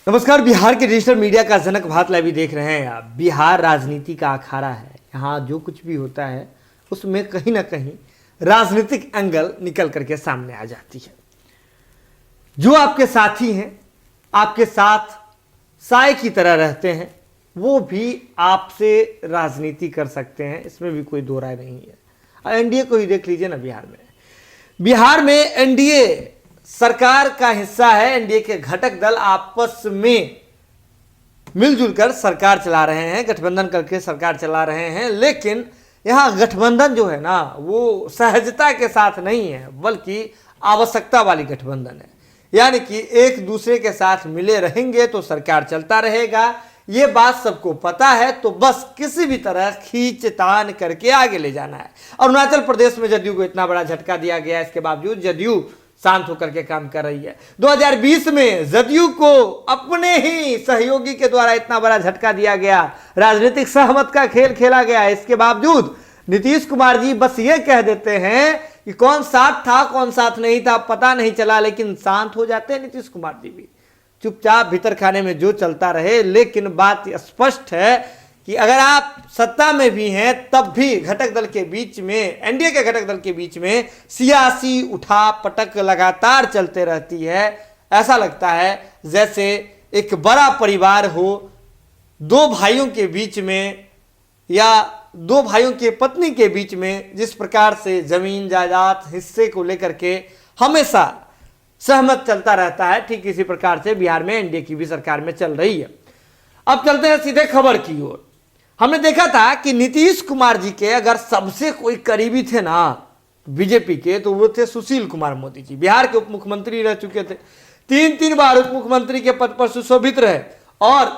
नमस्कार। बिहार के digital media का जनक भात लाइव देख रहे हैं आप। बिहार राजनीति का अखाड़ा है। यहाँ जो कुछ भी होता है उसमें कहीं ना कहीं राजनीतिक एंगल निकल करके सामने आ जाती है। जो आपके साथी हैं, आपके साथ साए की तरह रहते हैं, वो भी आपसे राजनीति कर सकते हैं, इसमें भी कोई दो राय नहीं है। एनडीए को ही देख लीजिए ना। बिहार में एनडीए सरकार का हिस्सा है। एनडीए के घटक दल आपस में मिलजुल कर सरकार चला रहे हैं, गठबंधन करके सरकार चला रहे हैं। लेकिन यहां गठबंधन जो है ना, वो सहजता के साथ नहीं है, बल्कि आवश्यकता वाली गठबंधन है। यानी कि एक दूसरे के साथ मिले रहेंगे तो सरकार चलता रहेगा, ये बात सबको पता है। तो बस किसी भी तरह खींचतान करके आगे ले जाना है। अरुणाचल प्रदेश में जदयू को इतना बड़ा झटका दिया गया, इसके बावजूद जदयू शांत होकर के काम कर रही है। 2020 में जदयू को अपने ही सहयोगी के द्वारा इतना बड़ा झटका दिया गया, राजनीतिक सहमत का खेल खेला गया। इसके बावजूद नीतीश कुमार जी बस ये कह देते हैं कि कौन साथ था कौन साथ नहीं था पता नहीं चला, लेकिन शांत हो जाते हैं नीतीश कुमार जी भी, चुपचाप भीतर खाने में जो चलता रहे। लेकिन बात स्पष्ट है कि अगर आप सत्ता में भी हैं तब भी घटक दल के बीच में, एनडीए के घटक दल के बीच में सियासी उठा पटक लगातार चलते रहती है। ऐसा लगता है जैसे एक बड़ा परिवार हो, दो भाइयों के बीच में या दो भाइयों के पत्नी के बीच में जिस प्रकार से जमीन जायदाद हिस्से को लेकर के हमेशा सहमत चलता रहता है, ठीक इसी प्रकार से बिहार में एनडीए की भी सरकार में चल रही है। अब चलते हैं सीधे खबर की ओर। हमने देखा था कि नीतीश कुमार जी के अगर सबसे कोई करीबी थे ना बीजेपी के, तो वो थे सुशील कुमार मोदी जी। बिहार के उप मुख्यमंत्री रह चुके थे, तीन बार उप मुख्यमंत्री के पद पर सुशोभित रहे। और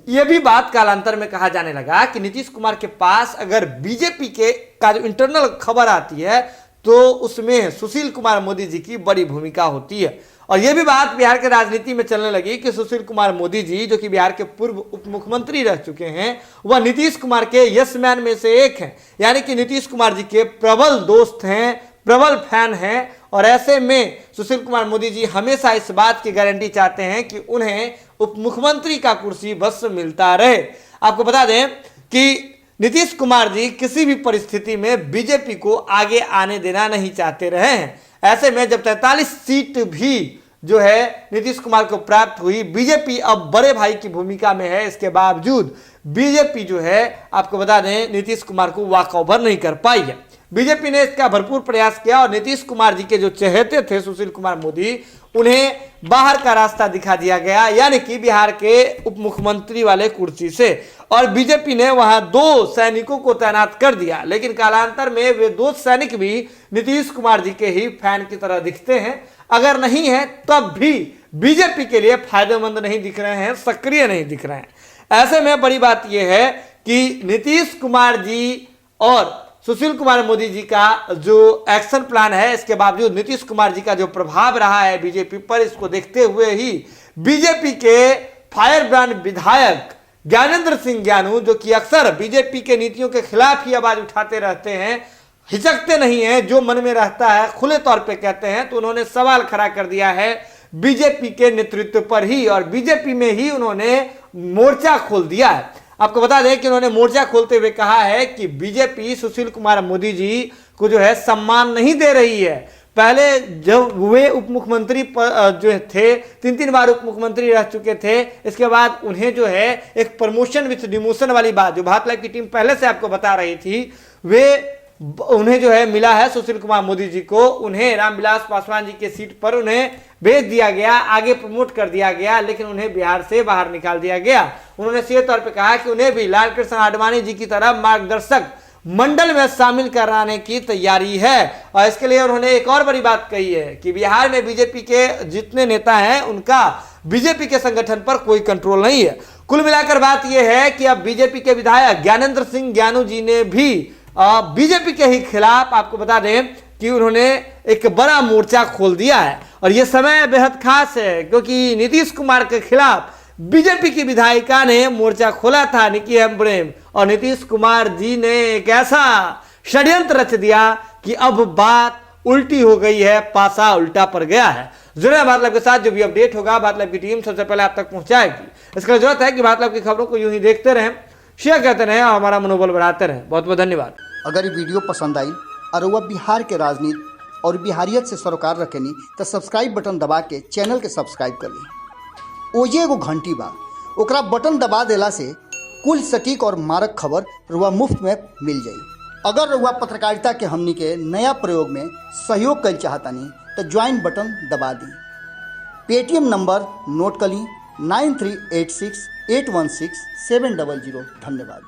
यह भी बात कालांतर में कहा जाने लगा कि नीतीश कुमार के पास अगर बीजेपी के का जो इंटरनल खबर आती है तो उसमें सुशील कुमार मोदी जी की बड़ी भूमिका होती है। और यह भी बात बिहार के राजनीति में चलने लगी कि सुशील कुमार मोदी जी, जो कि बिहार के पूर्व उप मुख्यमंत्री रह चुके हैं, वह नीतीश कुमार के यस मैन में से एक हैं। यानी कि नीतीश कुमार जी के प्रबल दोस्त हैं, प्रबल फैन हैं। और ऐसे में सुशील कुमार मोदी जी हमेशा इस बात की गारंटी चाहते हैं कि उन्हें उप मुख्यमंत्री का कुर्सी बस मिलता रहे। आपको बता दें कि नीतीश कुमार जी किसी भी परिस्थिति में बीजेपी को आगे आने देना नहीं चाहते रहे हैं। ऐसे में जब 43 सीट भी जो है नीतीश कुमार को प्राप्त हुई, बीजेपी अब बड़े भाई की भूमिका में है। इसके बावजूद बीजेपी जो है, आपको बता दें, नीतीश कुमार को वॉक ओवर नहीं कर पाई है। बीजेपी ने इसका भरपूर प्रयास किया और नीतीश कुमार जी के जो चहेते थे सुशील कुमार मोदी, उन्हें बाहर का रास्ता दिखा दिया गया, यानी कि बिहार के उप मुख्यमंत्री वाले कुर्सी से। और बीजेपी ने वहां 2 सैनिकों को तैनात कर दिया। लेकिन कालांतर में वे 2 सैनिक भी नीतीश कुमार जी के ही फैन की तरह दिखते हैं। अगर नहीं है तब भी बीजेपी के लिए फायदेमंद नहीं दिख रहे हैं, सक्रिय नहीं दिख रहे हैं। ऐसे में बड़ी बात यह है कि नीतीश कुमार जी और सुशील कुमार मोदी जी का जो एक्शन प्लान है, इसके बावजूद नीतीश कुमार जी का जो प्रभाव रहा है बीजेपी पर, इसको देखते हुए ही बीजेपी के फायर ब्रांड विधायक ज्ञानेंद्र सिंह ज्ञानू, जो कि अक्सर बीजेपी के नीतियों के खिलाफ ही आवाज उठाते रहते हैं, हिचकते नहीं हैं, जो मन में रहता है खुले तौर पे कहते हैं, तो उन्होंने सवाल खड़ा कर दिया है बीजेपी के नेतृत्व पर ही। और बीजेपी में ही उन्होंने मोर्चा खोल दिया है। आपको बता दें कि उन्होंने मोर्चा खोलते हुए कहा है कि बीजेपी सुशील कुमार मोदी जी को जो है सम्मान नहीं दे रही है। पहले जब वे उप मुख्यमंत्री जो थे, 3 बार उप मुख्यमंत्री रह चुके थे, इसके बाद उन्हें जो है एक प्रमोशन विथ डिमोशन वाली बात जो भात लाइव की टीम पहले से आपको बता रही थी, उन्हें जो है मिला है सुशील कुमार मोदी जी को। उन्हें रामविलास पासवान जी के सीट पर उन्हें भेज दिया गया, आगे प्रमोट कर दिया गया, लेकिन उन्हें बिहार से बाहर निकाल दिया गया। उन्होंने सीधे तौर पे कहा कि उन्हें भी लाल कृष्ण आडवाणी जी की तरह मार्गदर्शक मंडल में शामिल कराने की तैयारी है। और इसके लिए उन्होंने एक और बड़ी बात कही है कि बिहार में बीजेपी के जितने नेता हैं उनका बीजेपी के संगठन पर कोई कंट्रोल नहीं है। कुल मिलाकर बात यह है कि अब बीजेपी के विधायक ज्ञानेंद्र सिंह ज्ञानू जी ने भी बीजेपी के ही खिलाफ, आपको बता दें कि उन्होंने एक बड़ा मोर्चा खोल दिया है। और यह समय बेहद खास है क्योंकि नीतीश कुमार के खिलाफ बीजेपी की विधायिका ने मोर्चा खोला था, निकी हेम्ब्रेम, और नीतीश कुमार जी ने एक ऐसा षड्यंत्र रच दिया कि अब बात उल्टी हो गई है, पासा उल्टा पड़ गया है। जुड़े हैं भारत लाइव के साथ। जो भी अपडेट होगा भारत लाइव की टीम सबसे पहले आप तक पहुंचाएगी। इसका जरूरत है कि भारत लाइव की खबरों को यूं ही देखते रहें, शेयर करते रहें और हमारा मनोबल बढ़ाते रहें। बहुत बहुत धन्यवाद। अगर ये वीडियो पसंद आई और वह बिहार के राजनीति और बिहारियत से सरोकार रखेनी तो सब्सक्राइब बटन दबा के चैनल के सब्सक्राइब कर ली। ओजे एगो घंटी बा, ओकरा बटन दबा देला से कुल सटीक और मारक खबर रुआ मुफ्त में मिल जाई। अगर रुआ पत्रकारिता के हमनी के नया प्रयोग में सहयोग कर चाहतानी तो ज्वाइन बटन दबा दी। पेटीएम नंबर नोट कर ली 9386816700। धन्यवाद।